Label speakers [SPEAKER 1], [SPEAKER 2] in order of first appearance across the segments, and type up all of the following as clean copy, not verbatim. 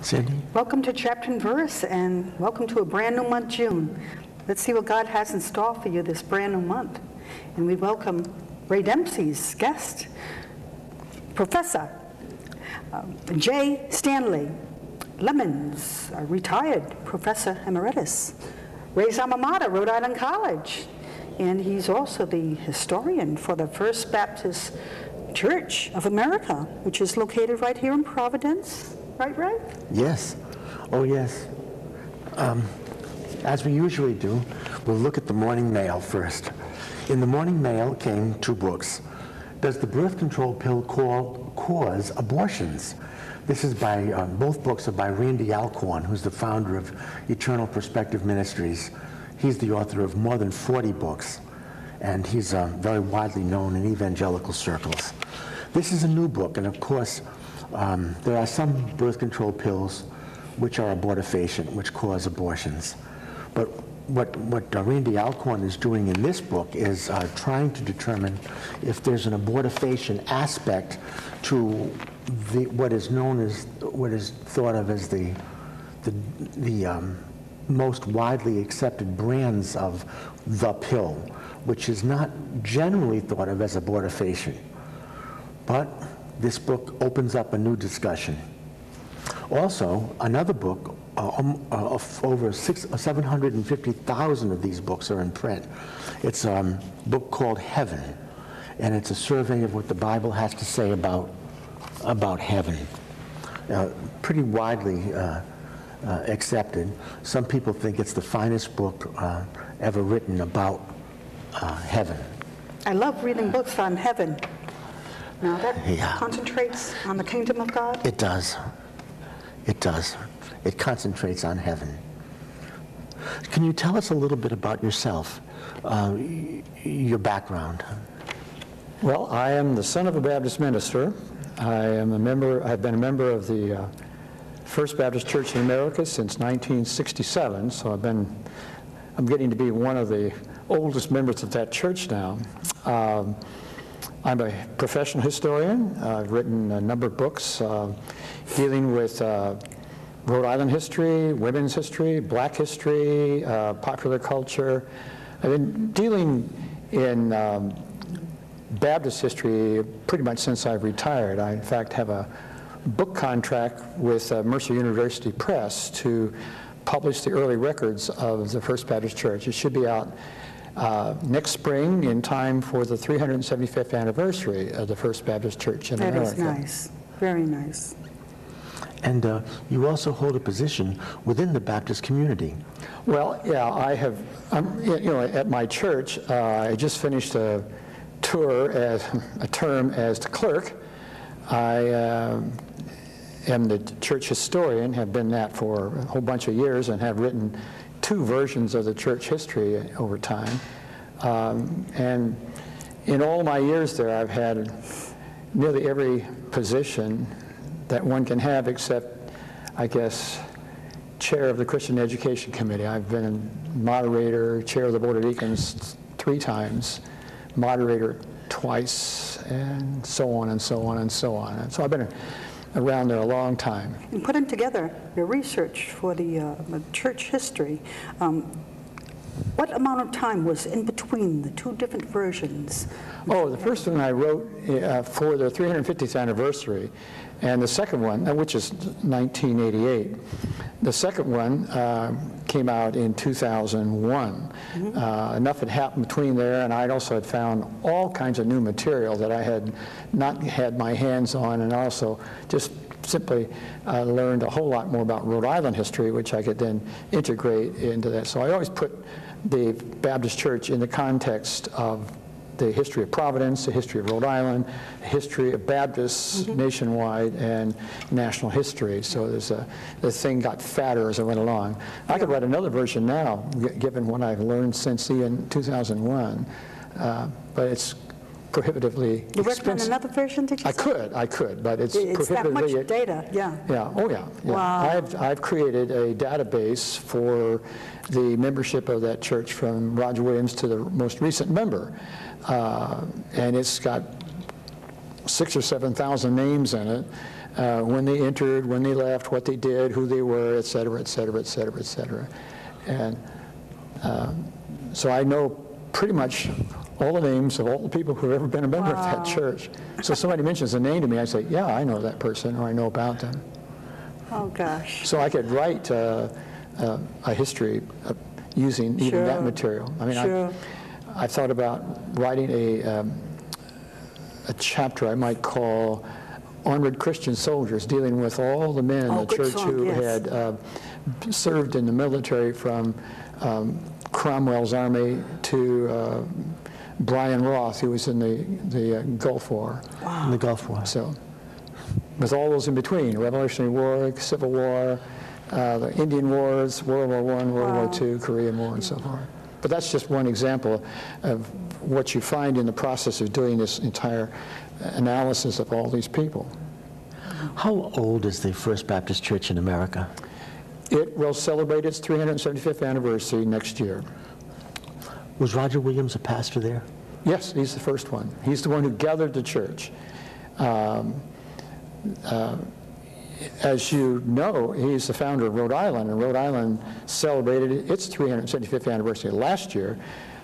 [SPEAKER 1] Sandy?
[SPEAKER 2] Welcome to Chapter and Verse, and welcome to a brand new month, June. Let's see what God has in store for you this brand new month. And we welcome Ray Dempsey's guest, Professor J. Stanley Clemens, a retired Professor Emeritus. Ray's alma mater, Rhode Island College. And he's also the historian for the First Baptist Church of America, which is located right here in Providence. Right, Ray?
[SPEAKER 1] Yes. Oh, yes. As we usually do, we'll look at the morning mail first. In the morning mail came two books. Does the birth control pill cause abortions? This is by, both books are by Randy Alcorn, who's the founder of Eternal Perspective Ministries. He's the author of more than 40 books, and he's very widely known in evangelical circles. This is a new book, and of course, there are some birth control pills which are abortifacient, which cause abortions. But what Randy Alcorn is doing in this book is trying to determine if there's an abortifacient aspect to what is known as, what is thought of as the most widely accepted brands of the pill, which is not generally thought of as abortifacient. But this book opens up a new discussion. Also, another book, of over 750,000 of these books are in print. It's a book called Heaven, and it's a survey of what the Bible has to say about heaven. Pretty widely accepted. Some people think it's the finest book ever written about heaven.
[SPEAKER 2] I love reading books on heaven. Now that concentrates on the kingdom of God?
[SPEAKER 1] It does. It does. It concentrates on heaven. Can you tell us a little bit about yourself, your background?
[SPEAKER 3] Well, I am the son of a Baptist minister. I've been a member of the First Baptist Church in America since 1967, so I'm getting to be one of the oldest members of that church now. I'm a professional historian. I've written a number of books dealing with Rhode Island history, women's history, black history, popular culture. I've been dealing in Baptist history pretty much since I've retired. I, in fact, have a book contract with Mercer University Press to publish the early records of the First Baptist Church. It should be out next spring in time for the 375th anniversary of the First Baptist Church in America.
[SPEAKER 2] That is nice. Very nice.
[SPEAKER 1] And you also hold a position within the Baptist community.
[SPEAKER 3] Well, yeah, I have, at my church, I just finished a term as the clerk. I am the church historian, have been that for a whole bunch of years, and have written 2 versions of the church history over time. And in all my years there, I've had nearly every position that one can have except, I guess, chair of the Christian Education Committee. I've been moderator, chair of the Board of Deacons 3 times, moderator twice, and so on and so on and so on. And so I've been around there a long time.
[SPEAKER 2] And putting together your research for the church history, what amount of time was in between the 2 different versions?
[SPEAKER 3] Oh, the first one I wrote for the 350th anniversary, and the second one, which is 1988, the second one came out in 2001. Mm-hmm. Enough had happened between there, and I'd also had found all kinds of new material that I had not had my hands on, and also just simply learned a whole lot more about Rhode Island history, which I could then integrate into that. So I always put the Baptist Church in the context of the history of Providence, the history of Rhode Island, the history of Baptists nationwide, and national history. So the thing got fatter as I went along. I could write another version now, given what I've learned since in 2001, but it's prohibitively expensive.
[SPEAKER 2] You worked on another version, did you say?
[SPEAKER 3] I could, but it's
[SPEAKER 2] prohibitively... It's that much data, yeah.
[SPEAKER 3] Yeah, oh yeah.
[SPEAKER 2] Wow.
[SPEAKER 3] I've created a database for the membership of that church from Roger Williams to the most recent member. And it's got 6,000 or 7,000 names in it. when they entered, when they left, what they did, who they were, et cetera, et cetera, et cetera, et cetera. And so I know pretty much all the names of all the people who have ever been a member of that church. So somebody mentions a name to me, I say, yeah, I know that person, or I know about them.
[SPEAKER 2] Oh, gosh.
[SPEAKER 3] So I could write a history using even that material. I mean, I thought about writing a chapter I might call Onward Christian Soldiers, dealing with all the men in the church who had served in the military, from Cromwell's army to Brian Roth, who was in the Gulf War.
[SPEAKER 1] Wow. In the Gulf War.
[SPEAKER 3] So, with all those in between, Revolutionary War, Civil War, the Indian Wars, World War I, World War II, Korean War, and so forth. But that's just one example of what you find in the process of doing this entire analysis of all these people.
[SPEAKER 1] How old is the First Baptist Church in America?
[SPEAKER 3] It will celebrate its 375th anniversary next year.
[SPEAKER 1] Was Roger Williams a pastor there?
[SPEAKER 3] Yes, he's the first one. He's the one who gathered the church. As you know, he's the founder of Rhode Island, and Rhode Island celebrated its 375th anniversary last year.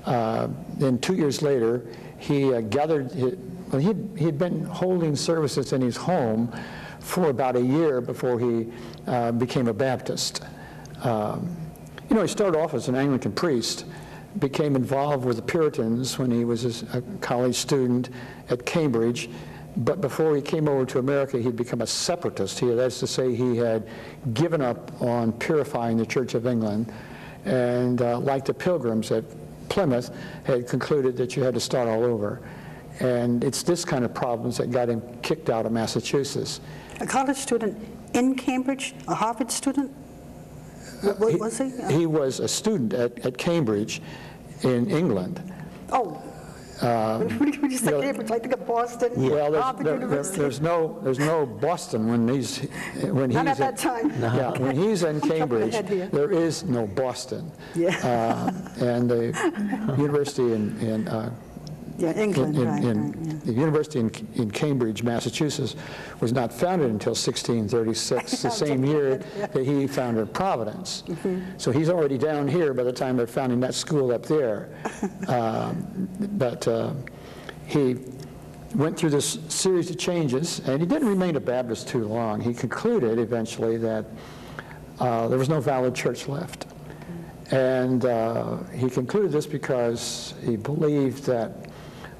[SPEAKER 3] Then 2 years later, he gathered, he'd been holding services in his home for about a year before he became a Baptist. You know, he started off as an Anglican priest, became involved with the Puritans when he was a college student at Cambridge. But before he came over to America, he'd become a separatist. That's to say, he had given up on purifying the Church of England, and like the Pilgrims at Plymouth, had concluded that you had to start all over. And it's this kind of problems that got him kicked out of Massachusetts.
[SPEAKER 2] A college student in Cambridge? A Harvard student? What was he?
[SPEAKER 3] He was a student at Cambridge in England.
[SPEAKER 2] Oh. When you say Cambridge, I think of Boston.
[SPEAKER 3] Well,
[SPEAKER 2] University.
[SPEAKER 3] there's no Boston when he's
[SPEAKER 2] Not at that time.
[SPEAKER 3] Yeah, when he's in Cambridge, there is no Boston.
[SPEAKER 2] Yeah.
[SPEAKER 3] And the university in
[SPEAKER 2] England,
[SPEAKER 3] the university in Cambridge, Massachusetts, was not founded until 1636, the same year that he founded Providence. So he's already down here by the time they're founding that school up there. But he went through this series of changes, and he didn't remain a Baptist too long. He concluded eventually that there was no valid church left. And he concluded this because he believed that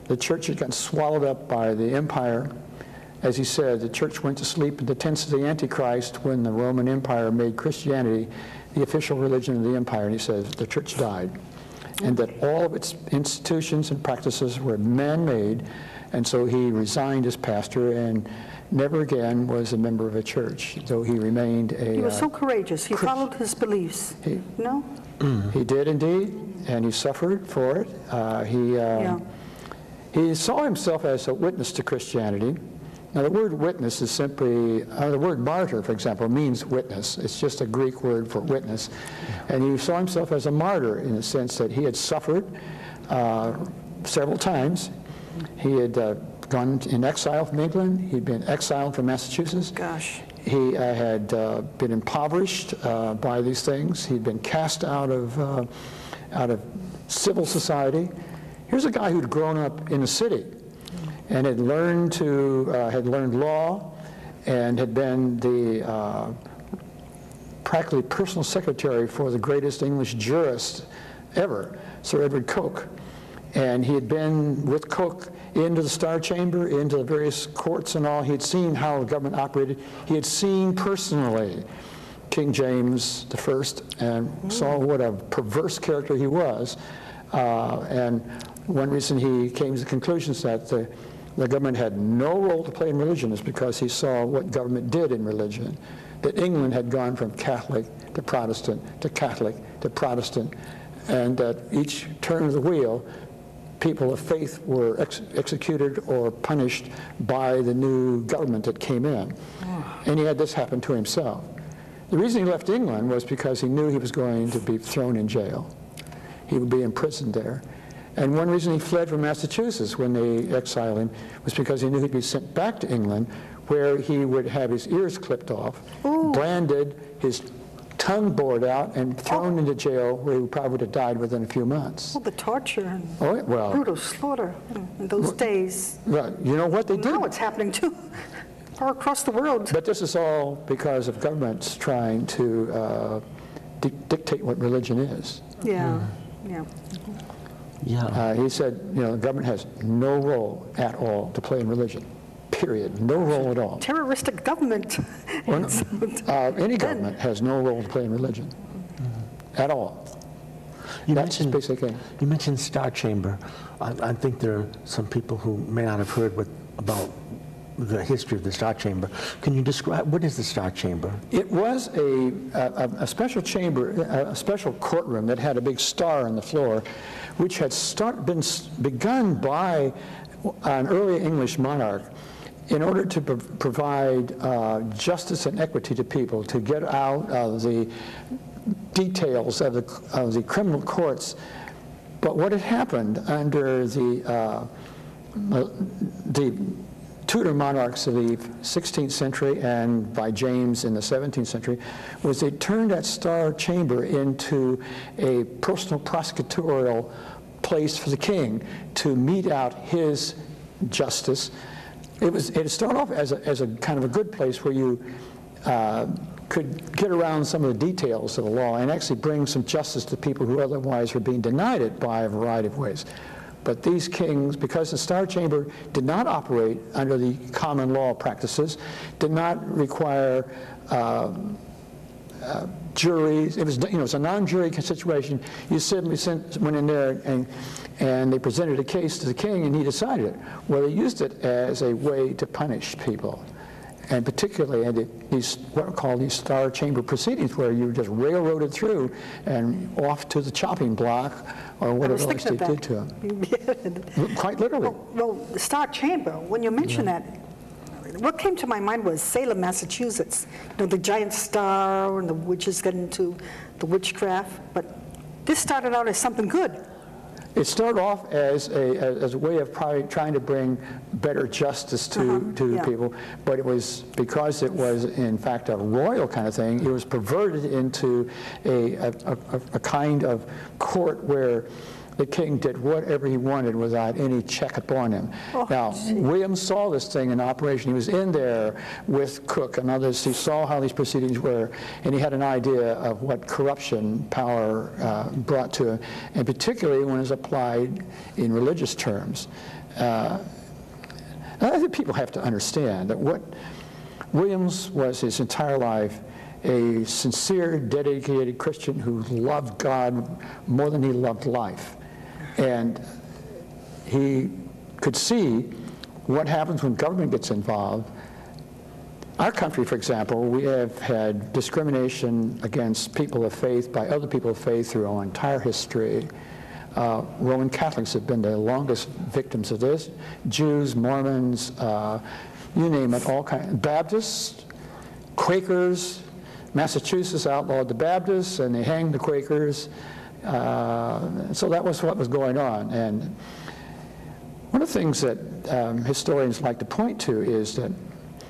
[SPEAKER 3] the church had gotten swallowed up by the empire. As he said, the church went to sleep in the tents of the Antichrist when the Roman Empire made Christianity the official religion of the empire. And he said the church died, and that all of its institutions and practices were man-made. And so he resigned as pastor and never again was a member of a church, though he remained a
[SPEAKER 2] He was so courageous. He followed his beliefs. No?
[SPEAKER 3] He did indeed, and he suffered for it. He saw himself as a witness to Christianity. Now, the word witness is simply, the word martyr, for example, means witness. It's just a Greek word for witness. And he saw himself as a martyr in the sense that he had suffered several times. He had gone in exile from England. He'd been exiled from Massachusetts.
[SPEAKER 2] Gosh.
[SPEAKER 3] He had been impoverished by these things. He'd been cast out of civil society. Here's a guy who'd grown up in the city and had learned law, and had been the practically personal secretary for the greatest English jurist ever, Sir Edward Coke. And he had been with Coke into the Star Chamber, into the various courts and all. He had seen how the government operated. He had seen personally King James I and saw what a perverse character he was. And one reason he came to the conclusions that the government had no role to play in religion is because he saw what government did in religion. That England had gone from Catholic to Protestant to Catholic to Protestant, and that each turn of the wheel, people of faith were executed or punished by the new government that came in. And he had this happen to himself. The reason he left England was because he knew he was going to be thrown in jail. He would be imprisoned there. And one reason he fled from Massachusetts when they exiled him was because he knew he'd be sent back to England, where he would have his ears clipped off, branded, his tongue bored out, and thrown into jail, where he probably would have died within a few months.
[SPEAKER 2] Well, the torture and
[SPEAKER 3] Well,
[SPEAKER 2] brutal slaughter in those days.
[SPEAKER 3] Right. You know what they did?
[SPEAKER 2] Now it's happening too, all across the world.
[SPEAKER 3] But this is all because of governments trying to dictate what religion is.
[SPEAKER 2] Yeah, yeah.
[SPEAKER 1] Yeah.
[SPEAKER 3] He said, the government has no role at all to play in religion. Period. No role at all.
[SPEAKER 2] Terroristic government.
[SPEAKER 3] Well, any government has no role to play in religion at all. That's his basic thing.
[SPEAKER 1] You mentioned Star Chamber. I think there are some people who may not have heard about the history of the Star Chamber. Can you describe, what is the Star Chamber?
[SPEAKER 3] It was a special chamber, a special courtroom that had a big star on the floor, which had begun by an early English monarch in order to provide justice and equity to people, to get out of the details of the criminal courts. But what had happened under the Tudor monarchs of the 16th century and by James in the 17th century was they turned that Star Chamber into a personal prosecutorial place for the king to mete out his justice. It started off as a kind of a good place where you could get around some of the details of the law and actually bring some justice to people who otherwise were being denied it by a variety of ways. But these kings, because the Star Chamber did not operate under the common law practices, did not require juries. It was a non-jury situation. You simply went in there and they presented a case to the king, and he decided it. Well, they used it as a way to punish people, and particularly these what are called these Star Chamber proceedings, where you were just railroaded through and off to the chopping block or whatever else they did to them. Quite literally.
[SPEAKER 2] Well, the Star Chamber, when you mention that, what came to my mind was Salem, Massachusetts. The giant star and the witches get into the witchcraft. But this started out as something good.
[SPEAKER 3] It started off as a way of probably trying to bring better justice to people, but it was, because it was in fact a royal kind of thing, it was perverted into a kind of court where the king did whatever he wanted without any check upon him. Now, William saw this thing in operation. He was in there with Cook and others. He saw how these proceedings were, and he had an idea of what corruption power brought to him, and particularly when it was applied in religious terms. I think people have to understand that what Williams was his entire life, a sincere, dedicated Christian who loved God more than he loved life. And he could see what happens when government gets involved. Our country, for example, we have had discrimination against people of faith by other people of faith through our entire history. Roman Catholics have been the longest victims of this. Jews, Mormons, you name it, all kinds. Baptists, Quakers. Massachusetts outlawed the Baptists, and they hanged the Quakers. So that was what was going on. And one of the things that historians like to point to is that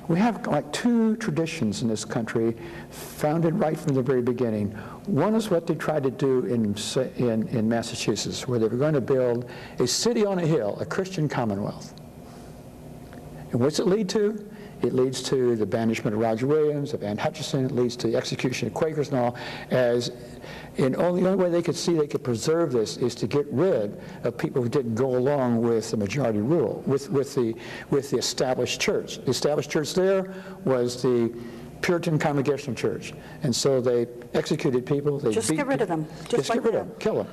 [SPEAKER 3] we have like two traditions in this country founded right from the very beginning. One is what they tried to do in Massachusetts, where they were going to build a city on a hill, a Christian commonwealth. And what's it lead to? It leads to the banishment of Roger Williams, of Anne Hutchinson. It leads to the execution of Quakers and all. The only way they could see they could preserve this is to get rid of people who didn't go along with the majority rule, with the established church. The established church there was the Puritan Congregational Church, and so they executed people. They
[SPEAKER 2] just get rid of them.
[SPEAKER 3] Just get rid of them. Kill them.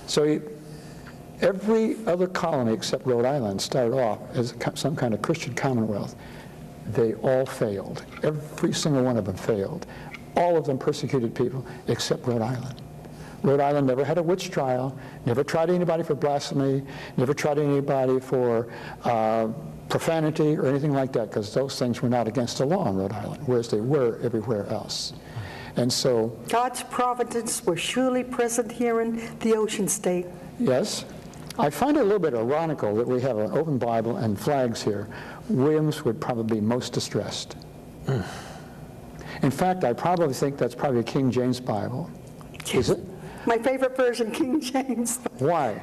[SPEAKER 3] So every other colony except Rhode Island started off as some kind of Christian commonwealth. They all failed. Every single one of them failed. All of them persecuted people except Rhode Island. Rhode Island never had a witch trial, never tried anybody for blasphemy, never tried anybody for profanity or anything like that, because those things were not against the law in Rhode Island, whereas they were everywhere else. And so
[SPEAKER 2] God's providence was surely present here in the Ocean State.
[SPEAKER 3] Yes. I find it a little bit ironical that we have an open Bible and flags here, Williams would probably be most distressed. In fact, I probably think that's probably a King James Bible. Is it?
[SPEAKER 2] My favorite version, King James.
[SPEAKER 3] Why?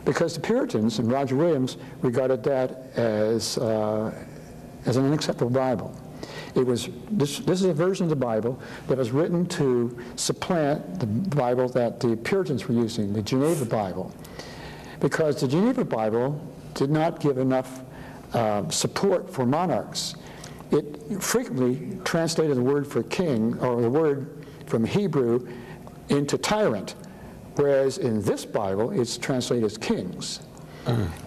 [SPEAKER 3] Because the Puritans and Roger Williams regarded that as an unacceptable Bible. It was this is a version of the Bible that was written to supplant the Bible that the Puritans were using, the Geneva Bible, because the Geneva Bible did not give enough support for monarchs. It frequently translated the word for king, or the word from Hebrew, into tyrant, whereas in this Bible it's translated as kings.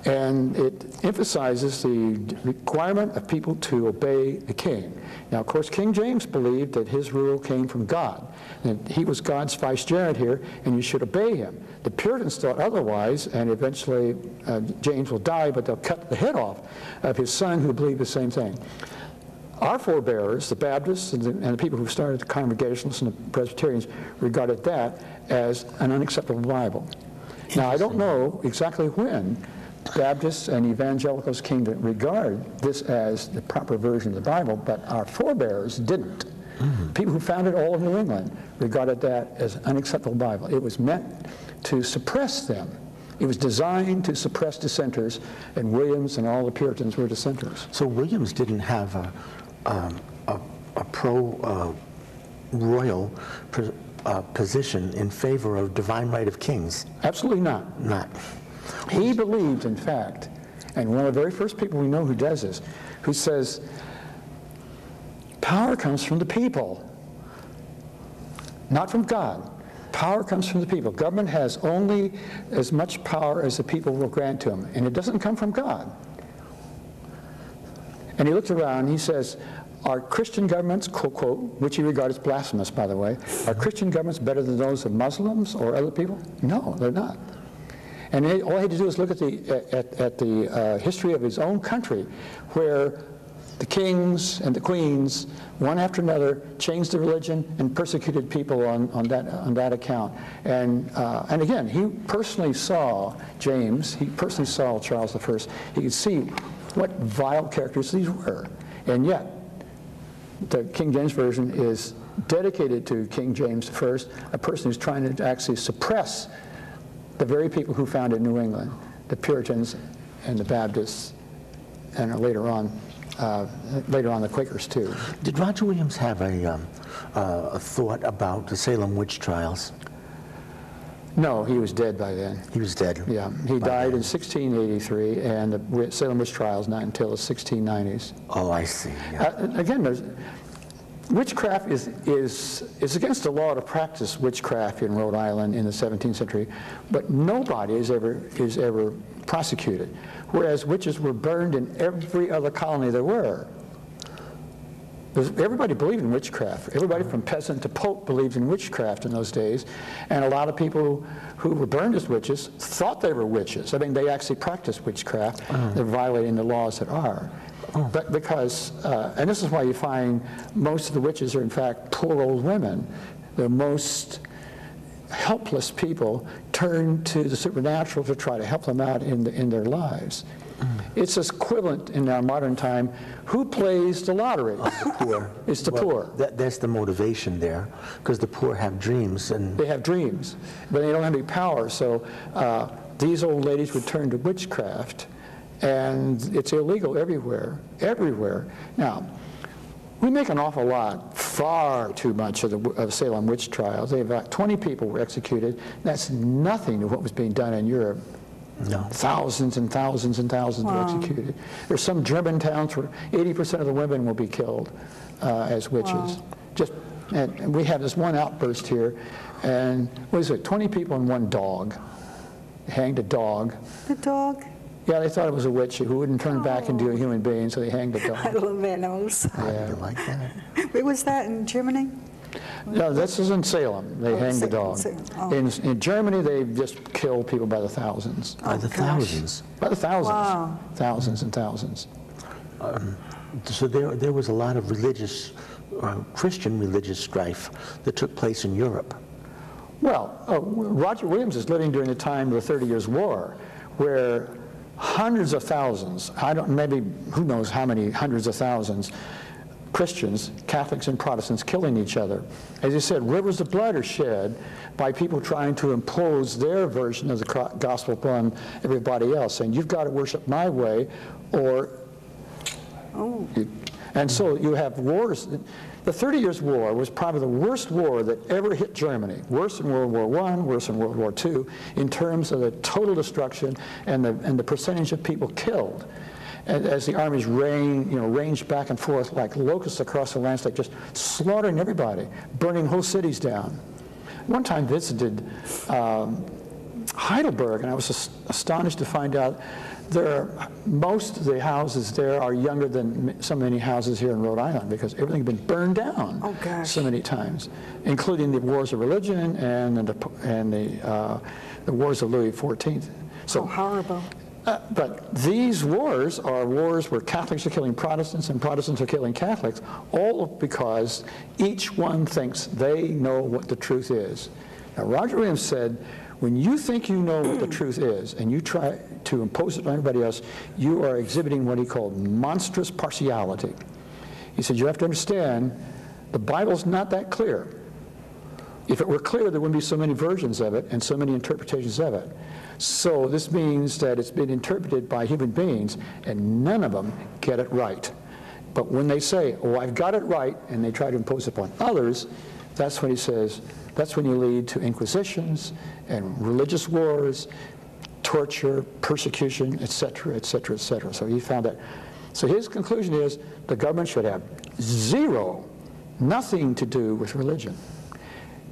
[SPEAKER 3] And it emphasizes the requirement of people to obey the king. Now, of course, King James believed that his rule came from God, and he was God's vicegerent here, and you should obey him. The Puritans thought otherwise, and eventually James will die, but they'll cut the head off of his son who believed the same thing. Our forebears, the Baptists and the people who started the Congregationalists and the Presbyterians, regarded that as an unacceptable Bible. Now, I don't know exactly when Baptists and evangelicals came to regard this as the proper version of the Bible, but our forebears didn't. People who founded all of New England regarded that as an unacceptable Bible. It was meant to suppress them. It was designed to suppress dissenters, and Williams and all the Puritans were dissenters.
[SPEAKER 1] So Williams didn't have a pro-royal position in favor of divine right of kings.
[SPEAKER 3] Absolutely not.
[SPEAKER 1] Not.
[SPEAKER 3] He believed, in fact, and one of the very first people we know who does this, who says, power comes from the people, not from God. Power comes from the people. Government has only as much power as the people will grant to them, and it doesn't come from God. And he looks around and he says, are Christian governments, quote, quote, which he regarded as blasphemous, by the way, are Christian governments better than those of Muslims or other people? No, they're not. And all he had to do is look at the history of his own country, where the kings and the queens, one after another, changed the religion and persecuted people on that account. And again, he personally saw James, he personally saw Charles I. He could see what vile characters these were. And yet, the King James Version is dedicated to King James I, a person who's trying to actually suppress the very people who founded New England, the Puritans and the Baptists, and later on the Quakers too.
[SPEAKER 1] Did Roger Williams have a thought about the Salem witch trials?
[SPEAKER 3] No, he was dead by then.
[SPEAKER 1] He was dead.
[SPEAKER 3] Yeah, he died in 1683, and the Salem witch trials not until the 1690s.
[SPEAKER 1] Oh, I see. Yeah.
[SPEAKER 3] Again, witchcraft is against the law to practice witchcraft in Rhode Island in the 17th century, but nobody is ever prosecuted, whereas witches were burned in every other colony there were. Everybody believed in witchcraft. Everybody from peasant to pope believed in witchcraft in those days, and a lot of people who were burned as witches thought they were witches. I mean, they actually practiced witchcraft. They're violating the laws that are. But because, and this is why you find most of the witches are in fact poor old women. The most helpless people turn to the supernatural to try to help them out in their lives. It's equivalent in our modern time. Who plays the lottery?
[SPEAKER 1] The poor.
[SPEAKER 3] It's the poor.
[SPEAKER 1] That's the motivation there, because the poor have dreams. And
[SPEAKER 3] they have dreams, but they don't have any power. So these old ladies would turn to witchcraft, and it's illegal everywhere, everywhere. Now, we make an awful lot, far too much of Salem witch trials. About 20 people were executed. That's nothing to what was being done in Europe.
[SPEAKER 1] No.
[SPEAKER 3] Thousands and thousands and thousands were executed. There's some German towns where 80% of the women will be killed as witches. And we have this one outburst here, and what is it, 20 people and one dog. They hanged a dog.
[SPEAKER 2] The dog?
[SPEAKER 3] Yeah, they thought it was a witch who wouldn't turn back into a human being, so they hanged a dog.
[SPEAKER 2] I love animals.
[SPEAKER 1] yeah. You like that?
[SPEAKER 2] Where was that, in Germany?
[SPEAKER 3] No, this is in Salem. They hanged the dog. In Germany, they just killed people by the thousands.
[SPEAKER 1] By the thousands?
[SPEAKER 3] By the thousands.
[SPEAKER 2] Wow.
[SPEAKER 3] Thousands and thousands.
[SPEAKER 1] So there was a lot of religious, Christian religious strife that took place in Europe.
[SPEAKER 3] Well, Roger Williams is living during the time of the 30 Years' War, where hundreds of thousands, maybe who knows how many hundreds of thousands, Christians, Catholics and Protestants killing each other. As you said, rivers of blood are shed by people trying to impose their version of the gospel upon everybody else, saying, you've got to worship my way, or... And so you have wars. The 30 Years' War was probably the worst war that ever hit Germany, worse than World War I, worse than World War II, in terms of the total destruction and the percentage of people killed. And as the armies ranged back and forth like locusts across the landscape, just slaughtering everybody, burning whole cities down. One time visited Heidelberg, and I was astonished to find out most of the houses there are younger than so many houses here in Rhode Island, because everything had been burned down so many times, including the wars of religion and the wars of Louis XIV. So
[SPEAKER 2] horrible.
[SPEAKER 3] But these wars are wars where Catholics are killing Protestants and Protestants are killing Catholics, all because each one thinks they know what the truth is. Now, Roger Williams said, when you think you know what the truth is and you try to impose it on everybody else, you are exhibiting what he called monstrous partiality. He said, you have to understand, the Bible's not that clear. If it were clear, there wouldn't be so many versions of it and so many interpretations of it. So this means that it's been interpreted by human beings, and none of them get it right. But when they say, oh, I've got it right, and they try to impose it upon others, that's when he says, that's when you lead to inquisitions and religious wars, torture, persecution, etc., etc., etc. So he found that. So his conclusion is the government should have nothing to do with religion.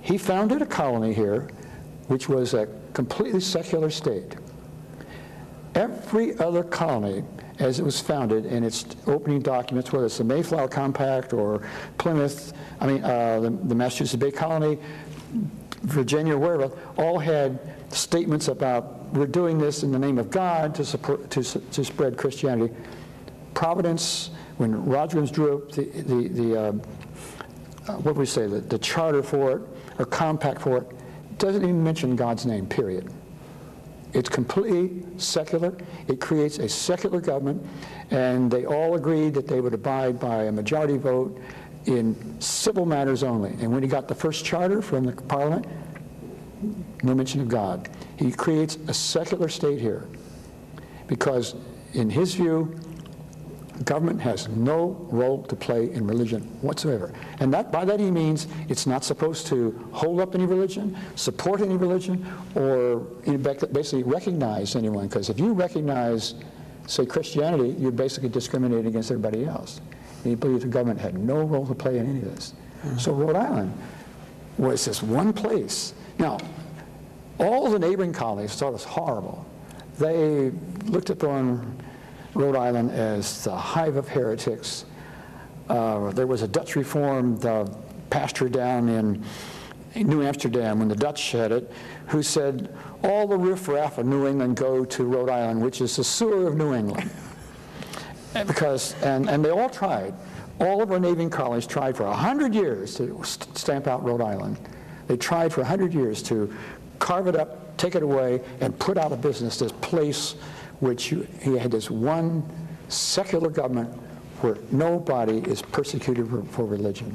[SPEAKER 3] He founded a colony here, which was a completely secular state. Every other colony, as it was founded in its opening documents, whether it's the Mayflower Compact or Plymouth, the Massachusetts Bay Colony, Virginia, wherever, all had statements about, we're doing this in the name of God to spread Christianity. Providence, when Roger Williams drew up the charter for it, or compact for it, doesn't even mention God's name, period. It's completely secular. It creates a secular government, and they all agreed that they would abide by a majority vote in civil matters only. And when he got the first charter from the Parliament, no mention of God. He creates a secular state here because, in his view, government has no role to play in religion whatsoever. And by that he means it's not supposed to hold up any religion, support any religion, or basically recognize anyone. Because if you recognize, say, Christianity, you're basically discriminating against everybody else. And he believed the government had no role to play in any of this. So Rhode Island was this one place. Now, all the neighboring colonies thought it was horrible. They looked upon Rhode Island as the hive of heretics. There was a Dutch Reformed pastor down in New Amsterdam when the Dutch had it, who said, all the riffraff of New England go to Rhode Island, which is the sewer of New England. And they all tried. All of our neighboring colonies tried for 100 years to stamp out Rhode Island. They tried for 100 years to carve it up, take it away, and put out of business this place which he had this one secular government where nobody is persecuted for religion.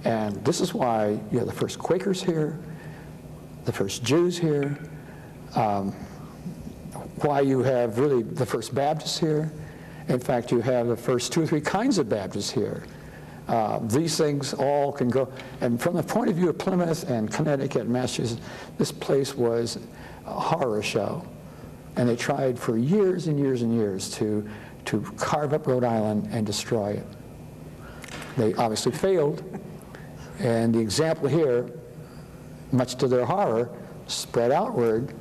[SPEAKER 3] And this is why you have the first Quakers here, the first Jews here, why you have really the first Baptists here. In fact, you have the first 2 or 3 kinds of Baptists here. These things all can go, and from the point of view of Plymouth and Connecticut and Massachusetts, this place was a horror show. And they tried for years and years and years to carve up Rhode Island and destroy it. They obviously failed, and the example here, much to their horror, spread outward.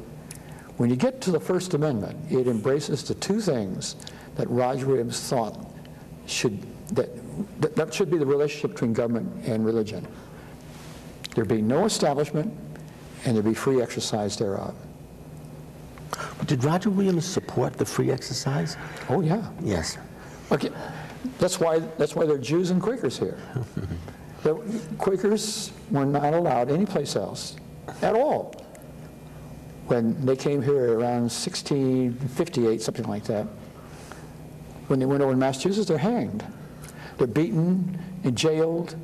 [SPEAKER 3] When you get to the First Amendment, it embraces the 2 things that Roger Williams thought that should be the relationship between government and religion. There be no establishment, and there be free exercise thereof.
[SPEAKER 1] Did Roger Williams support the free exercise?
[SPEAKER 3] Oh yeah.
[SPEAKER 1] Yes.
[SPEAKER 3] Okay, that's why there are Jews and Quakers here. The Quakers were not allowed anyplace else at all. when they came here around 1658, something like that. When they went over to Massachusetts, they're hanged. They're beaten and jailed.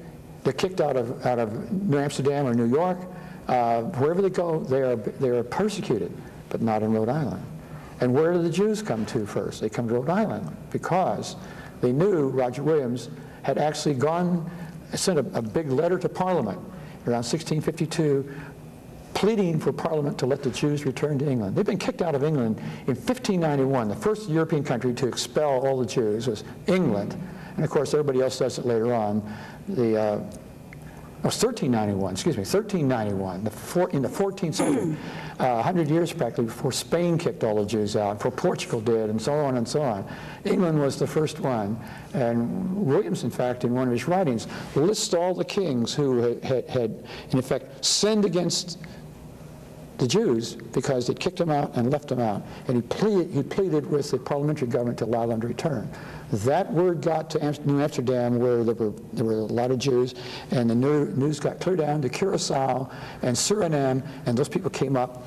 [SPEAKER 3] They're kicked out of New Amsterdam or New York. Wherever they go, they are persecuted, but not in Rhode Island. And where do the Jews come to first? They come to Rhode Island because they knew Roger Williams had actually sent a big letter to Parliament around 1652 pleading for Parliament to let the Jews return to England. They've been kicked out of England in 1591. The first European country to expel all the Jews was England. And of course, everybody else does it later on. It was 1391, excuse me, 1391, in the 14th century, 100 years practically before Spain kicked all the Jews out, before Portugal did, and so on and so on. England was the first one. And Williams, in fact, in one of his writings, lists all the kings who had in effect, sinned against the Jews because they kicked them out and left them out. And he pleaded with the parliamentary government to allow them to return. That word got to New Amsterdam, where there were a lot of Jews, and the news got clear down to Curacao and Suriname, and those people came up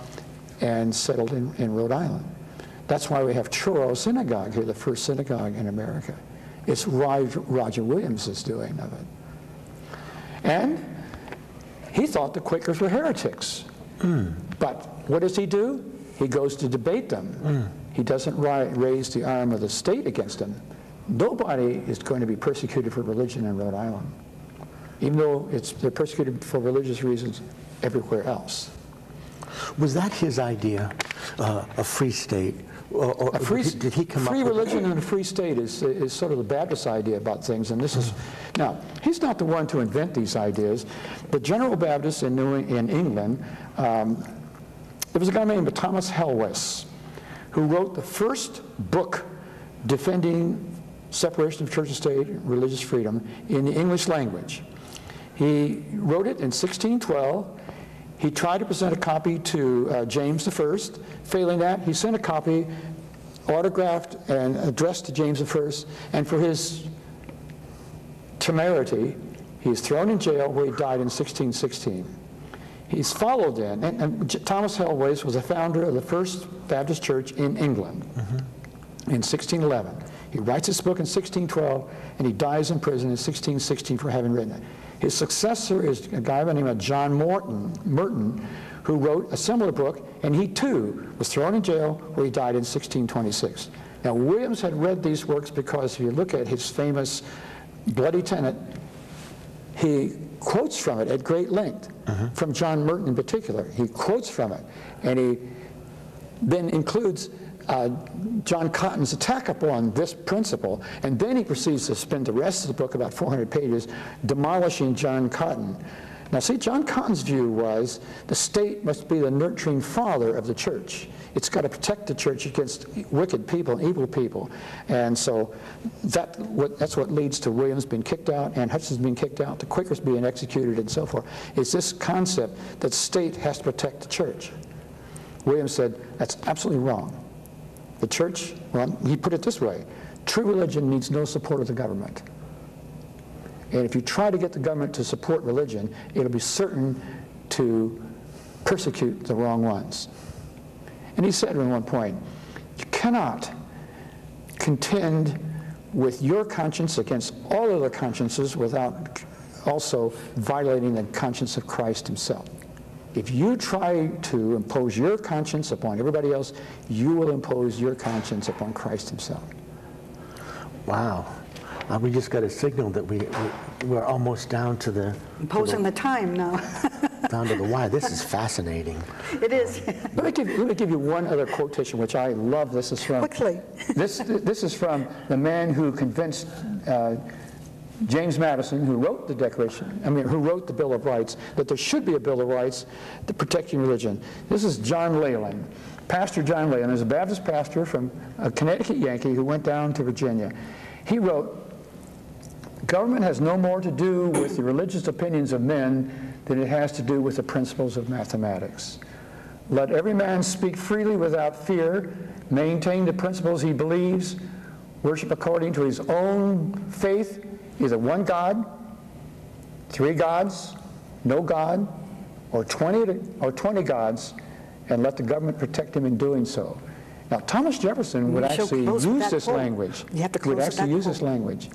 [SPEAKER 3] and settled in Rhode Island. That's why we have Truro Synagogue here, the first synagogue in America. It's Roger Williams' doing of it. And he thought the Quakers were heretics. But what does he do? He goes to debate them. He doesn't raise the arm of the state against them. Nobody is going to be persecuted for religion in Rhode Island, even though they're persecuted for religious reasons everywhere else.
[SPEAKER 1] Was that his idea, a free state? Or did he come up with...
[SPEAKER 3] Free religion and a free state is sort of the Baptist idea about things, and this is... Now, he's not the one to invent these ideas, but General Baptists in England, there was a guy named Thomas Helwys who wrote the first book defending separation of church and state, religious freedom, in the English language. He wrote it in 1612. He tried to present a copy to James I. Failing that, he sent a copy autographed and addressed to James I, and for his temerity, he is thrown in jail, where he died in 1616. He's followed in, and Thomas Helwys was the founder of the first Baptist church in England in 1611. He writes this book in 1612, and he dies in prison in 1616 for having written it. His successor is a guy by the name of John Merton, who wrote a similar book, and he too was thrown in jail, where he died in 1626. Now, Williams had read these works because if you look at his famous Bloody Tenet, he quotes from it at great length, from John Merton in particular. He quotes from it, and he then includes John Cotton's attack upon this principle, and then he proceeds to spend the rest of the book, about 400 pages, demolishing John Cotton. Now see, John Cotton's view was the state must be the nurturing father of the church. It's got to protect the church against wicked people and evil people. And so that's what leads to Williams being kicked out, and Hutchins being kicked out, the Quakers being executed, and so forth. It's this concept that state has to protect the church. Williams said, that's absolutely wrong. The church, well, he put it this way, true religion needs no support of the government. And if you try to get the government to support religion, it'll be certain to persecute the wrong ones. And he said at one point, you cannot contend with your conscience against all other consciences without also violating the conscience of Christ himself. If you try to impose your conscience upon everybody else, you will impose your conscience upon Christ himself.
[SPEAKER 1] Wow. We just got a signal that we're almost down to the...
[SPEAKER 2] Imposing the time now.
[SPEAKER 1] down to the wire. This is fascinating.
[SPEAKER 2] It is.
[SPEAKER 3] Let me give you one other quotation, which I love. This is from...
[SPEAKER 2] Quickly.
[SPEAKER 3] This is from the man who convinced James Madison, who wrote who wrote the Bill of Rights, that there should be a Bill of Rights to protecting religion. This is John Leyland. Pastor John Leyland is a Baptist pastor from a Connecticut Yankee who went down to Virginia. He wrote, "Government has no more to do with the religious opinions of men than it has to do with the principles of mathematics. Let every man speak freely without fear, maintain the principles he believes, worship according to his own faith, either one God, three gods, no God, or 20 gods, and let the government protect him in doing so. Now, Thomas Jefferson would
[SPEAKER 2] We shall
[SPEAKER 3] actually
[SPEAKER 2] close with
[SPEAKER 3] use
[SPEAKER 2] that
[SPEAKER 3] this
[SPEAKER 2] quote.
[SPEAKER 3] language.
[SPEAKER 2] You have to
[SPEAKER 3] Would
[SPEAKER 2] close with
[SPEAKER 3] actually
[SPEAKER 2] that
[SPEAKER 3] use this
[SPEAKER 2] quote.
[SPEAKER 3] language.